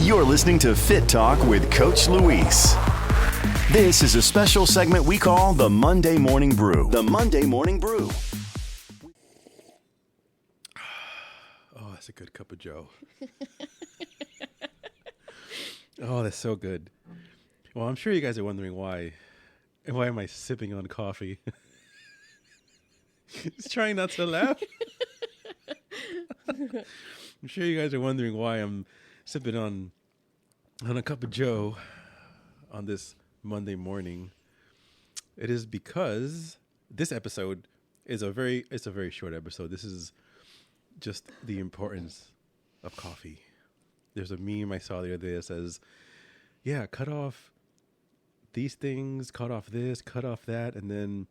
You're listening to Fit Talk with Coach Luis. This is a special segment we call the Monday Morning Brew. The Monday Morning Brew. Oh, that's a good cup of joe. Oh, that's so good. Well, I'm sure you guys are wondering why. Why am I sipping on coffee? Just trying not to laugh. I'm sure you guys are wondering why I'm sipping on a cup of joe on this Monday morning. It is because this episode is a very short episode. This is just the importance of coffee. There's a meme I saw the other day that says, yeah, cut off these things, cut off this, cut off that, and then,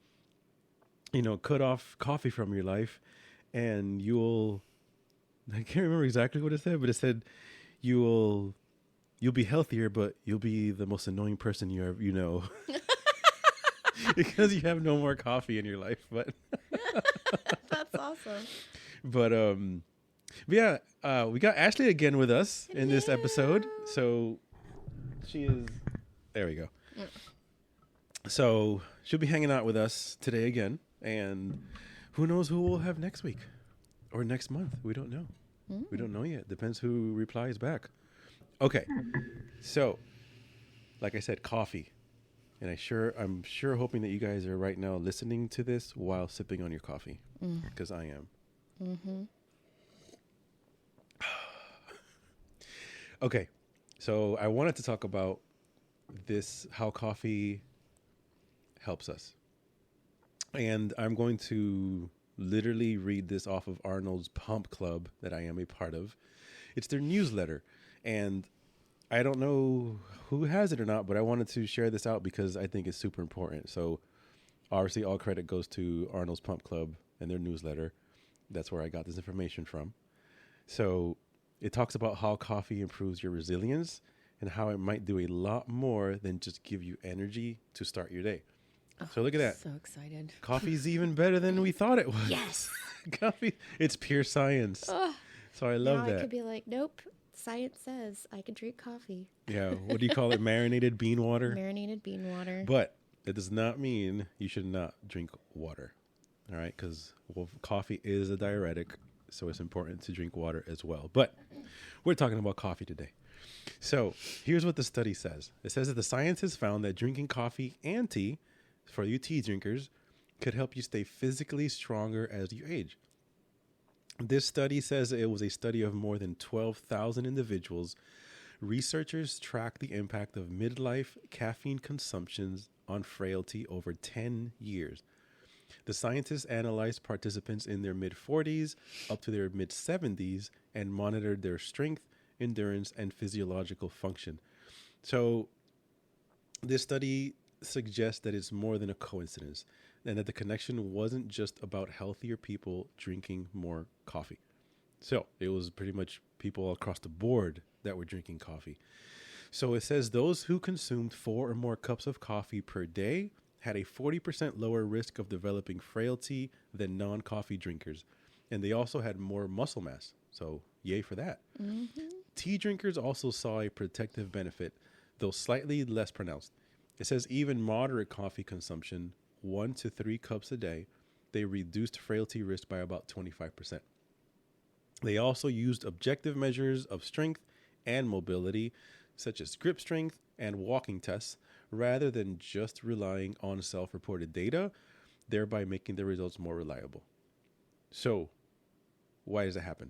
cut off coffee from your life, and I can't remember exactly what it said, but it said you'll be healthier, but you'll be the most annoying person you know. Because you have no more coffee in your life. But that's awesome. But yeah, we got Ashlee again with us in this episode. So she is, there we go. So she'll be hanging out with us today again, and who knows who we'll have next week or next month. We don't know. We don't know yet. Depends who replies back. Okay. So, like I said, coffee. And I'm sure hoping that you guys are right now listening to this while sipping on your coffee, because I am. Mm-hmm. Okay. So I wanted to talk about how coffee helps us. And I'm going to literally read this off of Arnold's Pump Club that I am a part of. It's their newsletter. And I don't know who has it or not, but I wanted to share this out because I think it's super important. So obviously all credit goes to Arnold's Pump Club and their newsletter. That's where I got this information from. So it talks about how coffee improves your resilience and how it might do a lot more than just give you energy to start your day. Oh, so look at that. So excited. Coffee's even better than we thought it was. Yes. Coffee, it's pure science. So I love that. I could be like, nope, science says I could drink coffee. Yeah. What do you call it? Marinated bean water? Marinated bean water. But it does not mean you should not drink water. All right. Because coffee is a diuretic. So it's important to drink water as well. But we're talking about coffee today. So here's what the study says. It says that the scientists found that drinking coffee and tea, for you tea drinkers, could help you stay physically stronger as you age. This study says it was a study of more than 12,000 individuals. Researchers tracked the impact of midlife caffeine consumptions on frailty over 10 years. The scientists analyzed participants in their mid-40s up to their mid-70s and monitored their strength, endurance, and physiological function. So this study suggests that it's more than a coincidence and that the connection wasn't just about healthier people drinking more coffee. So it was pretty much people across the board that were drinking coffee. So it says those who consumed 4 or more cups of coffee per day had a 40% lower risk of developing frailty than non-coffee drinkers. And they also had more muscle mass. So yay for that. Mm-hmm. Tea drinkers also saw a protective benefit, though slightly less pronounced. It says even moderate coffee consumption, 1 to 3 cups a day, they reduced frailty risk by about 25%. They also used objective measures of strength and mobility, such as grip strength and walking tests, rather than just relying on self-reported data, thereby making the results more reliable. So, why does it happen?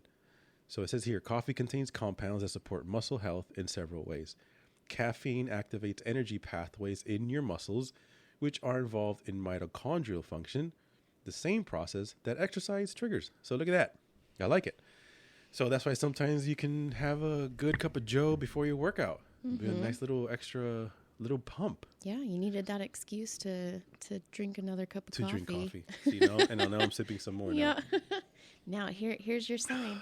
So it says here, coffee contains compounds that support muscle health in several ways. Caffeine activates energy pathways in your muscles, which are involved in mitochondrial function, the same process that exercise triggers. So look at that. I like it. So that's why sometimes you can have a good cup of joe before your workout. Mm-hmm. A nice little extra little pump. Yeah, you needed that excuse to drink another cup of coffee. To drink coffee. So, and now I'm sipping some more now. Now here's your sign.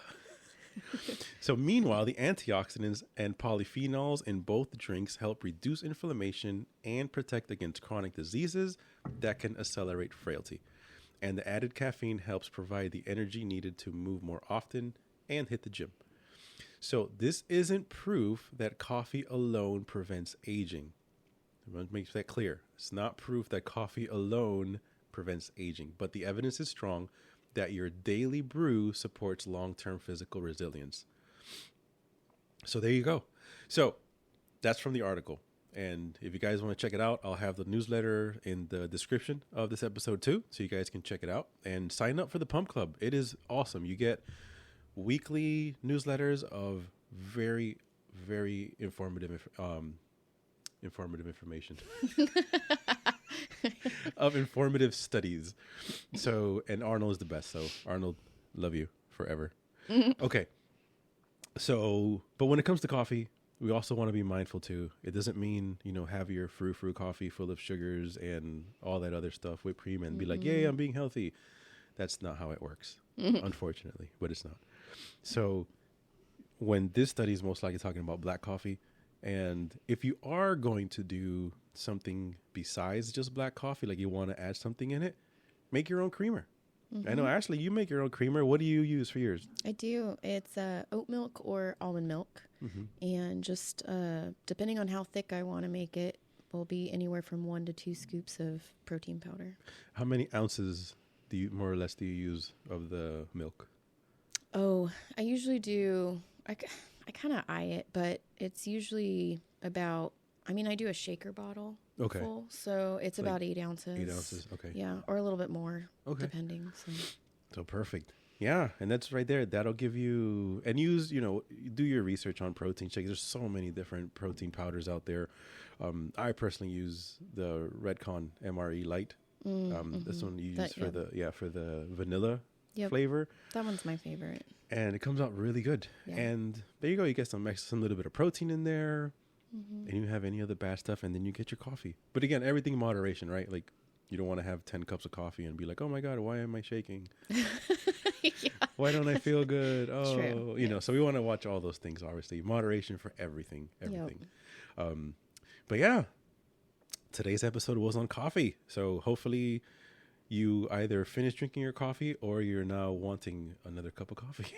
So meanwhile, the antioxidants and polyphenols in both drinks help reduce inflammation and protect against chronic diseases that can accelerate frailty. And the added caffeine helps provide the energy needed to move more often and hit the gym. So this isn't proof that coffee alone prevents aging. I want to make that clear. It's not proof that coffee alone prevents aging, but the evidence is strong that your daily brew supports long-term physical resilience. So there you go. So that's from the article. And if you guys want to check it out, I'll have the newsletter in the description of this episode too, so you guys can check it out and sign up for the Pump Club. It is awesome. You get weekly newsletters of very, very informative information of informative studies. So, and Arnold is the best. So Arnold, love you forever. Okay. So, but when it comes to coffee, we also want to be mindful too. It doesn't mean, have your frou-frou coffee full of sugars and all that other stuff, whipped cream, and be like, yay, I'm being healthy. That's not how it works, unfortunately, but it's not. So when this study is most likely talking about black coffee, and if you are going to do something besides just black coffee, like you want to add something in it, make your own creamer. I know, Ashlee, you make your own creamer. What do you use for yours? I do. It's oat milk or almond milk. And just depending on how thick I want to make it, will be anywhere from 1 to 2 scoops of protein powder. How many ounces do you use of the milk? Oh, I usually do. I kind of eye it, but it's usually about, I do a shaker bottle full, so it's like about 8 ounces. 8 ounces, okay. Yeah, or a little bit more, depending. So perfect. Yeah, and that's right there. That'll give you, and use, do your research on protein shakes. There's so many different protein powders out there. I personally use the Redcon MRE Light. This one you use for the vanilla flavor. That one's my favorite. And it comes out really good. Yeah. And there you go. You get some little bit of protein in there. And you have any other bad stuff, and then you get your coffee. But again, everything in moderation, right? Like, you don't want to have 10 cups of coffee and be like, oh my God, why am I shaking? Why don't I feel good? Oh, True. So we want to watch all those things, obviously. Moderation for everything. But yeah, today's episode was on coffee. So hopefully you either finished drinking your coffee or you're now wanting another cup of coffee.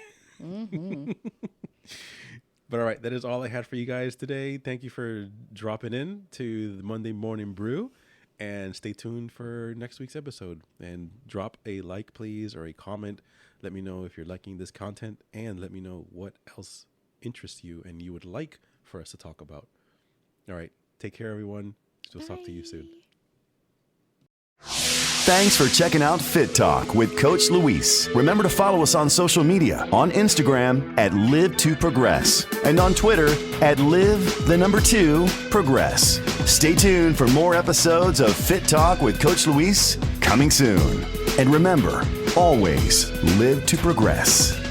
But all right, that is all I had for you guys today. Thank you for dropping in to the Monday Morning Brew, and stay tuned for next week's episode. And drop a like, please, or a comment. Let me know if you're liking this content, and let me know what else interests you and you would like for us to talk about. All right, take care, everyone. We'll talk to you soon. Thanks for checking out Fit Talk with Coach Luis. Remember to follow us on social media, on Instagram at Live to Progress, and on Twitter at Live2Progress. Stay tuned for more episodes of Fit Talk with Coach Luis coming soon. And remember, always live to progress.